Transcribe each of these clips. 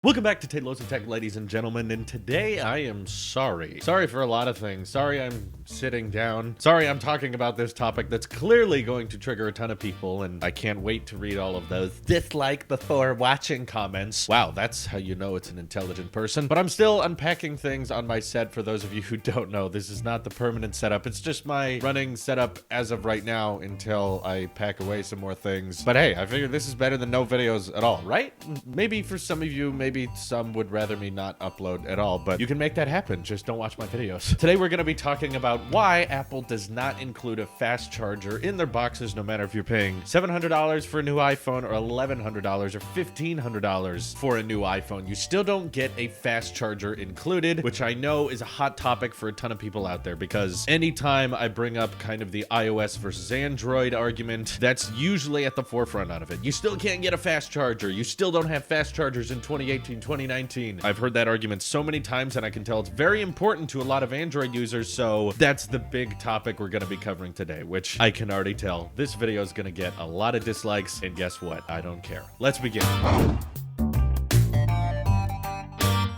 Welcome back to Talos of Tech, ladies and gentlemen, and today I am sorry. Sorry for a lot of things. Sorry I'm sitting down. Sorry I'm talking about this topic that's clearly going to trigger a ton of people, and I can't wait to read all of those dislike before watching comments. Wow, that's how you know it's an intelligent person. But I'm still unpacking things on my set. For those of you who don't know, this is not the permanent setup. It's just my running setup as of right now until I pack away some more things. But hey, I figured this is better than no videos at all, right? Maybe for some of you, maybe some would rather me not upload at all, but you can make that happen. Just don't watch my videos. Today we're going to be talking about why Apple does not include a fast charger in their boxes, no matter if you're paying $700 for a new iPhone or $1,100 or $1,500 for a new iPhone. You still don't get a fast charger included, which I know is a hot topic for a ton of people out there, because anytime I bring up kind of the iOS versus Android argument, that's usually at the forefront out of it. You still can't get a fast charger. You still don't have fast chargers in 2018, 2019. I've heard that argument so many times, and I can tell it's very important to a lot of Android users, so that's the big topic we're going to be covering today, which I can already tell this video is going to get a lot of dislikes, and guess what? I don't care. Let's begin.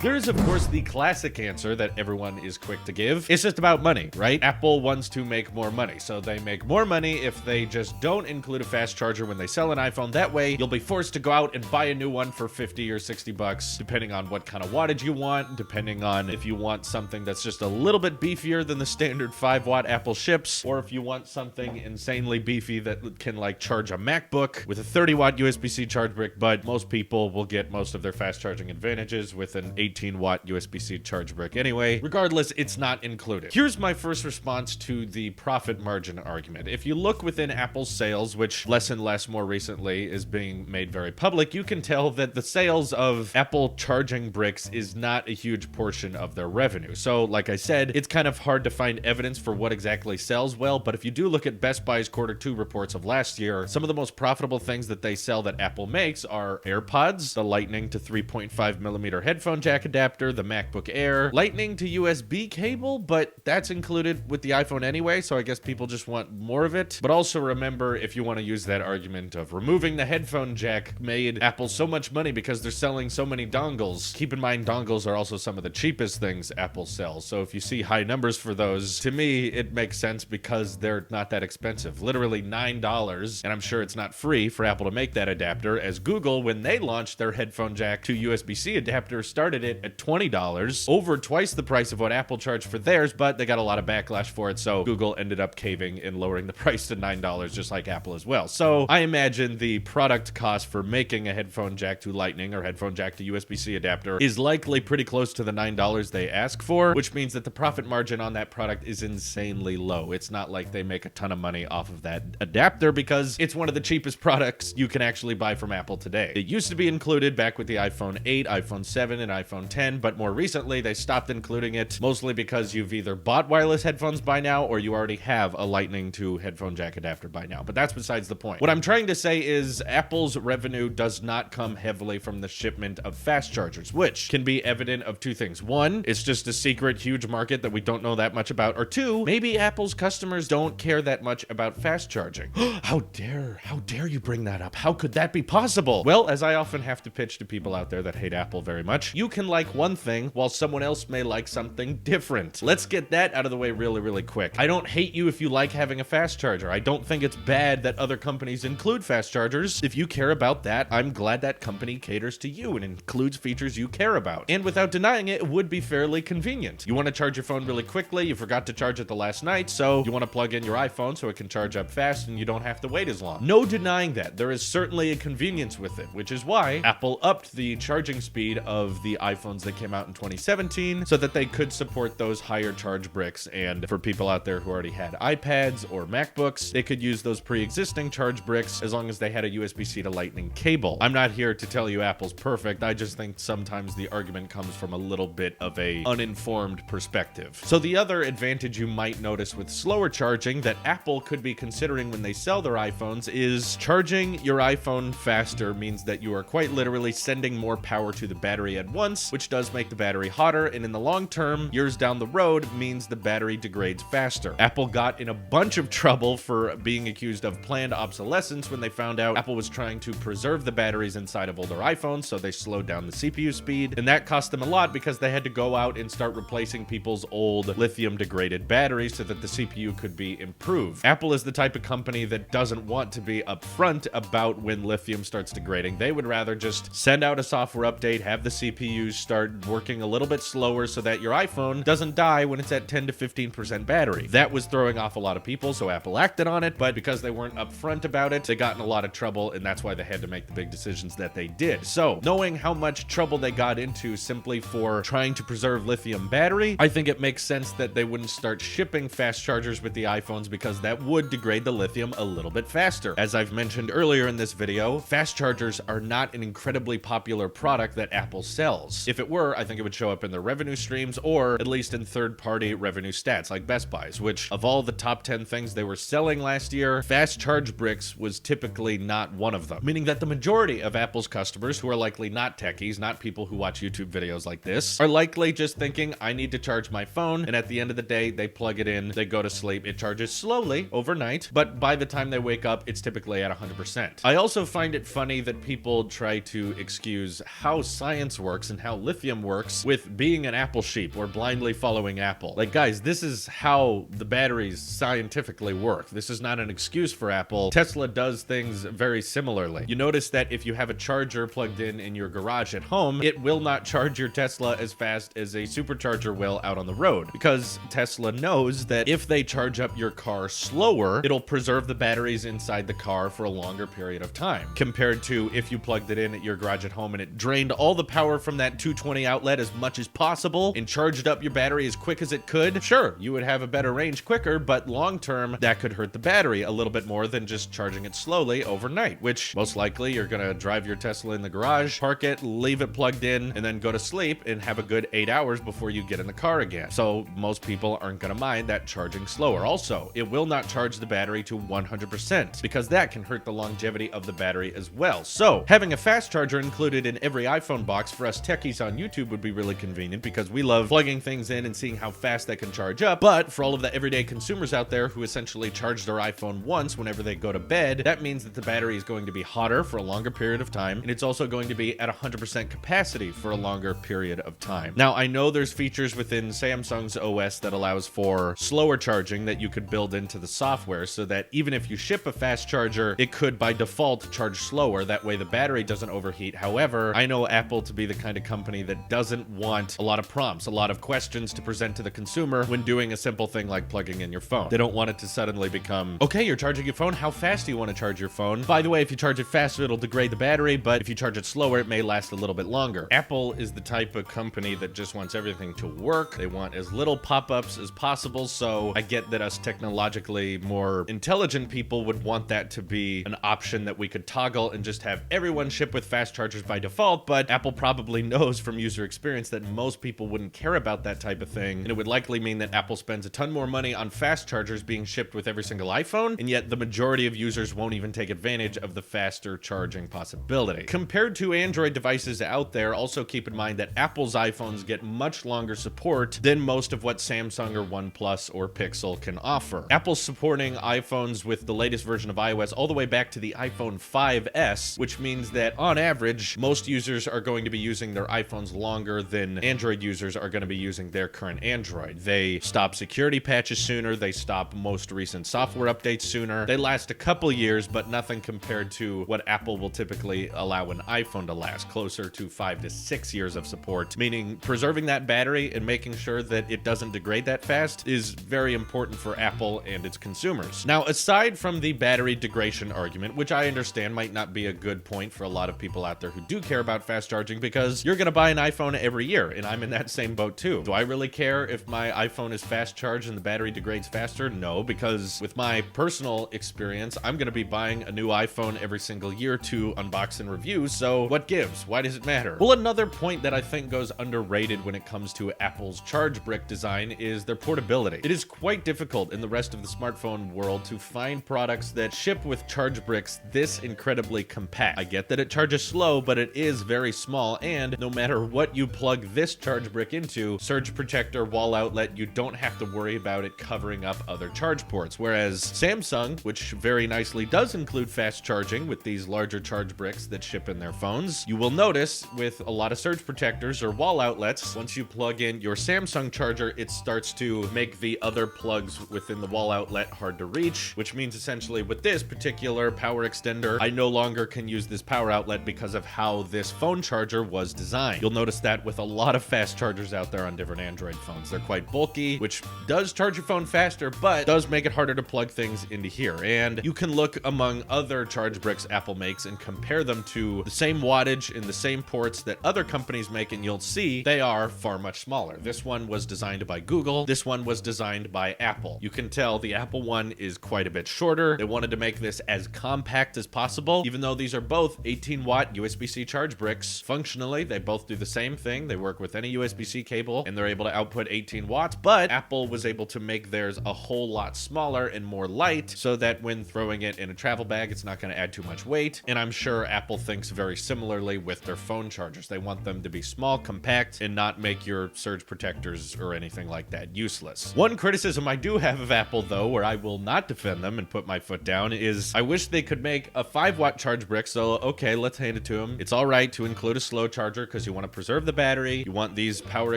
There is, of course, the classic answer that everyone is quick to give. It's just about money, right? Apple wants to make more money, so they make more money if they just don't include a fast charger when they sell an iPhone. That way, you'll be forced to go out and buy a new one for 50 or 60 bucks, depending on what kind of wattage you want, depending on if you want something that's just a little bit beefier than the standard 5-watt Apple ships, or if you want something insanely beefy that can, like, charge a MacBook with a 30-watt USB-C charge brick, but most people will get most of their fast charging advantages with an 18-watt USB-C charge brick anyway. Regardless, it's not included. Here's my first response to the profit margin argument. If you look within Apple's sales, which less and less more recently is being made very public, you can tell that the sales of Apple charging bricks is not a huge portion of their revenue. So, like I said, it's kind of hard to find evidence for what exactly sells well, but if you do look at Best Buy's Q2 reports of last year, some of the most profitable things that they sell that Apple makes are AirPods, the Lightning to 3.5mm headphone jack adapter, the MacBook Air, Lightning to USB cable, but that's included with the iPhone anyway, so I guess people just want more of it. But also remember, if you want to use that argument of removing the headphone jack made Apple so much money because they're selling so many dongles, keep in mind dongles are also some of the cheapest things Apple sells, so if you see high numbers for those, to me it makes sense because they're not that expensive. Literally $9, and I'm sure it's not free for Apple to make that adapter, as Google, when they launched their headphone jack to USB-C adapter, started it at $20, over twice the price of what Apple charged for theirs, but they got a lot of backlash for it, so Google ended up caving and lowering the price to $9, just like Apple as well. So I imagine the product cost for making a headphone jack to Lightning or headphone jack to USB-C adapter is likely pretty close to the $9 they ask for, which means that the profit margin on that product is insanely low. It's not like they make a ton of money off of that adapter because it's one of the cheapest products you can actually buy from Apple today. It used to be included back with the iPhone 8, iPhone 7, and iPhone 10, but more recently they stopped including it, mostly because you've either bought wireless headphones by now or you already have a Lightning to headphone jack adapter by now. But that's besides the point. What I'm trying to say is Apple's revenue does not come heavily from the shipment of fast chargers, which can be evident of two things. One, it's just a secret huge market that we don't know that much about, or two, maybe Apple's customers don't care that much about fast charging. How dare you bring that up? How could that be possible? Well, as I often have to pitch to people out there that hate Apple very much, you can like one thing while someone else may like something different. Let's get that out of the way really quick. I don't hate you if you like having a fast charger. I don't think it's bad that other companies include fast chargers. If you care about that, I'm glad that company caters to you and includes features you care about. And without denying it, it would be fairly convenient. You want to charge your phone really quickly, you forgot to charge it the last night, so you want to plug in your iPhone so it can charge up fast and you don't have to wait as long. No denying that. There is certainly a convenience with it, which is why Apple upped the charging speed of the iPhones that came out in 2017 so that they could support those higher charge bricks, and for people out there who already had iPads or MacBooks, they could use those pre-existing charge bricks as long as they had a USB-C to Lightning cable. I'm not here to tell you Apple's perfect. I just think sometimes the argument comes from a little bit of a uninformed perspective. So the other advantage you might notice with slower charging that Apple could be considering when they sell their iPhones is charging your iPhone faster means that you are quite literally sending more power to the battery at once, once, which does make the battery hotter, and in the long term, years down the road, means the battery degrades faster. Apple got in a bunch of trouble for being accused of planned obsolescence when they found out Apple was trying to preserve the batteries inside of older iPhones, so they slowed down the CPU speed, and that cost them a lot because they had to go out and start replacing people's old lithium degraded batteries so that the CPU could be improved. Apple is the type of company that doesn't want to be upfront about when lithium starts degrading. They would rather just send out a software update, have the CPUs start working a little bit slower so that your iPhone doesn't die when it's at 10 to 15% battery. That was throwing off a lot of people, so Apple acted on it, but because they weren't upfront about it, they got in a lot of trouble, and that's why they had to make the big decisions that they did. So, knowing how much trouble they got into simply for trying to preserve lithium battery, I think it makes sense that they wouldn't start shipping fast chargers with the iPhones because that would degrade the lithium a little bit faster. As I've mentioned earlier in this video, fast chargers are not an incredibly popular product that Apple sells. If it were, I think it would show up in their revenue streams or at least in third-party revenue stats like Best Buy's, which of all the top 10 things they were selling last year, fast charge bricks was typically not one of them, meaning that the majority of Apple's customers, who are likely not techies, not people who watch YouTube videos like this, are likely just thinking, I need to charge my phone, and at the end of the day, they plug it in, they go to sleep, it charges slowly overnight, but by the time they wake up, it's typically at 100%. I also find it funny that people try to excuse how science works and how lithium works with being an Apple sheep or blindly following Apple. Like, guys, this is how the batteries scientifically work. This is not an excuse for Apple. Tesla does things very similarly. You notice that if you have a charger plugged in your garage at home, it will not charge your Tesla as fast as a supercharger will out on the road, because Tesla knows that if they charge up your car slower, it'll preserve the batteries inside the car for a longer period of time, compared to if you plugged it in at your garage at home and it drained all the power from that 220 outlet as much as possible and charged up your battery as quick as it could. Sure, you would have a better range quicker, but long term, that could hurt the battery a little bit more than just charging it slowly overnight, which most likely you're gonna drive your Tesla in the garage, park it, leave it plugged in, and then go to sleep and have a good 8 hours before you get in the car again. So most people aren't gonna mind that charging slower. Also, it will not charge the battery to 100% because that can hurt the longevity of the battery as well. So having a fast charger included in every iPhone box for us techies on YouTube would be really convenient because we love plugging things in and seeing how fast they can charge up. But for all of the everyday consumers out there who essentially charge their iPhone once whenever they go to bed, that means that the battery is going to be hotter for a longer period of time, and it's also going to be at 100% capacity for a longer period of time. Now, I know there's features within Samsung's OS that allows for slower charging that you could build into the software so that even if you ship a fast charger, it could by default charge slower. That way the battery doesn't overheat. However, I know Apple to be the kind of company that doesn't want a lot of prompts, a lot of questions to present to the consumer when doing a simple thing like plugging in your phone. They don't want it to suddenly become, okay, you're charging your phone, how fast do you want to charge your phone? By the way, if you charge it faster, it'll degrade the battery, but if you charge it slower, it may last a little bit longer. Apple is the type of company that just wants everything to work. They want as little pop-ups as possible, so I get that us technologically more intelligent people would want that to be an option that we could toggle and just have everyone ship with fast chargers by default, but Apple probably knows from user experience that most people wouldn't care about that type of thing, and it would likely mean that Apple spends a ton more money on fast chargers being shipped with every single iPhone, and yet the majority of users won't even take advantage of the faster charging possibility. Compared to Android devices out there, also keep in mind that Apple's iPhones get much longer support than most of what Samsung or OnePlus or Pixel can offer. Apple's supporting iPhones with the latest version of iOS all the way back to the iPhone 5S, which means that on average, most users are going to be using their iPhones longer than Android users are going to be using their current Android. They stop security patches sooner, they stop most recent software updates sooner. They last a couple years, but nothing compared to what Apple will typically allow an iPhone to last, closer to 5 to 6 years of support, meaning preserving that battery and making sure that it doesn't degrade that fast is very important for Apple and its consumers. Now, aside from the battery degradation argument, which I understand might not be a good point for a lot of people out there who do care about fast charging, because you're going to buy an iPhone every year, and I'm in that same boat too. Do I really care if my iPhone is fast charged and the battery degrades faster? No, because with my personal experience, I'm going to be buying a new iPhone every single year to unbox and review, so what gives? Why does it matter? Well, another point that I think goes underrated when it comes to Apple's charge brick design is their portability. It is quite difficult in the rest of the smartphone world to find products that ship with charge bricks this incredibly compact. I get that it charges slow, but it is very small, and no matter what you plug this charge brick into, surge protector, wall outlet, you don't have to worry about it covering up other charge ports. Whereas Samsung, which very nicely does include fast charging with these larger charge bricks that ship in their phones, you will notice with a lot of surge protectors or wall outlets, once you plug in your Samsung charger, it starts to make the other plugs within the wall outlet hard to reach, which means essentially with this particular power extender, I no longer can use this power outlet because of how this phone charger was designed. You'll notice that with a lot of fast chargers out there on different Android phones. They're quite bulky, which does charge your phone faster, but does make it harder to plug things into here. And you can look among other charge bricks Apple makes and compare them to the same wattage in the same ports that other companies make, and you'll see they are far much smaller. This one was designed by Google. This one was designed by Apple. You can tell the Apple one is quite a bit shorter. They wanted to make this as compact as possible, even though these are both 18-watt USB-C charge bricks. Functionally, they both do the same thing. They work with any USB-C cable, and they're able to output 18 watts, but Apple was able to make theirs a whole lot smaller and more light so that when throwing it in a travel bag, it's not going to add too much weight. And I'm sure Apple thinks very similarly with their phone chargers. They want them to be small, compact, and not make your surge protectors or anything like that useless. One criticism I do have of Apple, though, where I will not defend them and put my foot down, is I wish they could make a 5-watt charge brick. So, okay, let's hand it to them. It's all right to include a slow charger because you want to preserve the battery. You want these power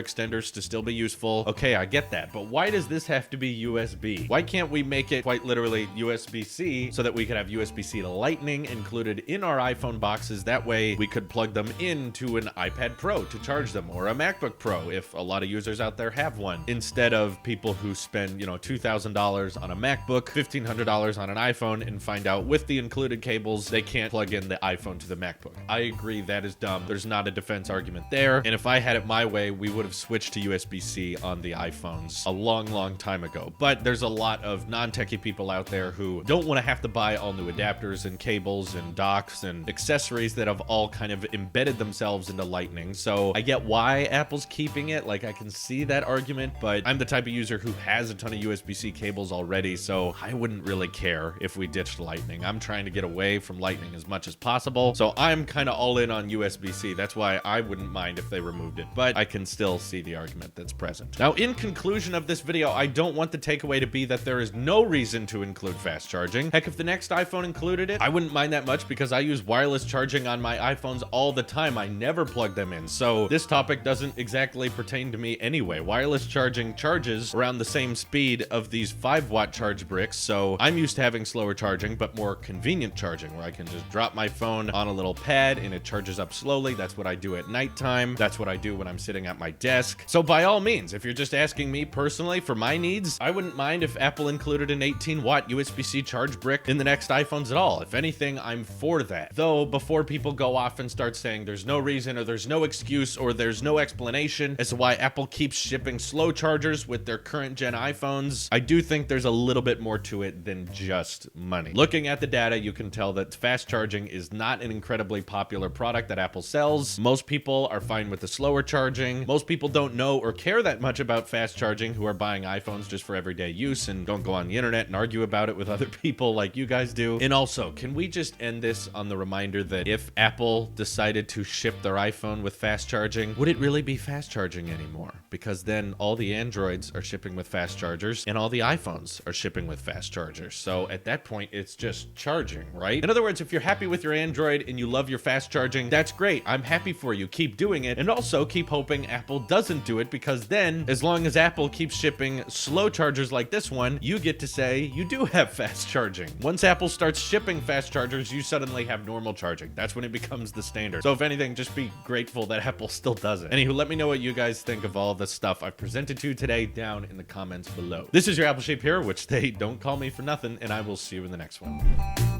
extenders to still be useful. Okay, I get that. But why does this have to be USB? Why can't we make it quite literally USB-C so that we could have USB-C to Lightning included in our iPhone boxes? That way we could plug them into an iPad Pro to charge them, or a MacBook Pro if a lot of users out there have one, instead of people who spend, $2,000 on a MacBook, $1,500 on an iPhone, and find out with the included cables they can't plug in the iPhone to the MacBook. I agree, that is dumb. There's not a defense argument there. And if I had it my way, we would have switched to USB-C on the iPhones a long time ago. But there's a lot of non-techie people out there who don't want to have to buy all new adapters and cables and docks and accessories that have all kind of embedded themselves into Lightning. So I get why Apple's keeping it. Like, I can see that argument, but I'm the type of user who has a ton of USB-C cables already, so I wouldn't really care if we ditched Lightning. I'm trying to get away from Lightning as much as possible, so I'm kind of all in on USB-C. That's why I wouldn't mind if they removed it, but I can still see the argument that's present. Now, in conclusion of this video, I don't want the takeaway to be that there is no reason to include fast charging. Heck, if the next iPhone included it, I wouldn't mind that much because I use wireless charging on my iPhones all the time. I never plug them in, so this topic doesn't exactly pertain to me anyway. Wireless charging charges around the same speed of these 5-watt charge bricks, so I'm used to having slower charging but more convenient charging, where I can just drop my phone on a little pad and it charges up slowly. That's what I do at nighttime. That's what I do when I'm sitting at my desk. So by all means, if you're just asking me personally for my needs, I wouldn't mind if Apple included an 18-watt USB-C charge brick in the next iPhones at all. If anything, I'm for that. Though, before people go off and start saying there's no reason or there's no excuse or there's no explanation as to why Apple keeps shipping slow chargers with their current gen iPhones, I do think there's a little bit more to it than just money. Looking at the data, you can tell that fast charging is not an incredibly popular product that Apple sells. Most people are fine with the slower charging. Most people don't know or care that much about fast charging who are buying iPhones just for everyday use and don't go on the internet and argue about it with other people like you guys do. And also, can we just end this on the reminder that if Apple decided to ship their iPhone with fast charging, would it really be fast charging anymore? Because then all the Androids are shipping with fast chargers and all the iPhones are shipping with fast chargers. So at that point, it's just charging, right? In other words, if you're happy with your Android and you love your fast charging, that's great. I'm happy for you. Keep doing it. And also keep hoping Apple doesn't do it, because then as long as Apple keeps shipping slow chargers like this one, you get to say you do have fast charging. Once Apple starts shipping fast chargers, you suddenly have normal charging. That's when it becomes the standard. So if anything, just be grateful that Apple still does it. Anywho, let me know what you guys think of all the stuff I've presented to you today down in the comments below. This is your Apple Shape here, which they don't call me for nothing, and I will see you in the next one.